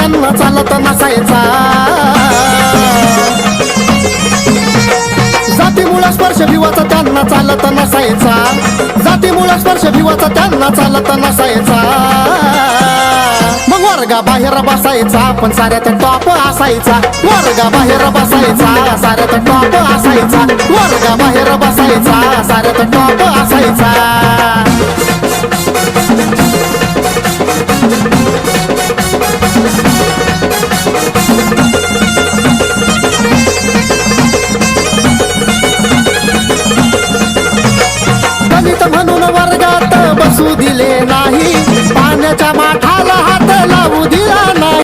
त्यांना चालत नसायचा जातीमुळे स्पर्श भिवाचा त्यांना चालत नसायचा जातीमुळे स्पर्श भिवाचा त्यांना चालत नसायचा मग वर्गा बाहेर बसायचा पण साऱ्यात टॉप असायचा वर्गा बाहेर बसायचा साऱ्यात टॉप असायचा वर्गा बाहेर बसायचा साऱ्यात टॉप असायचा म्हणून वर्गात बसू दिले नाही पाण्याच्या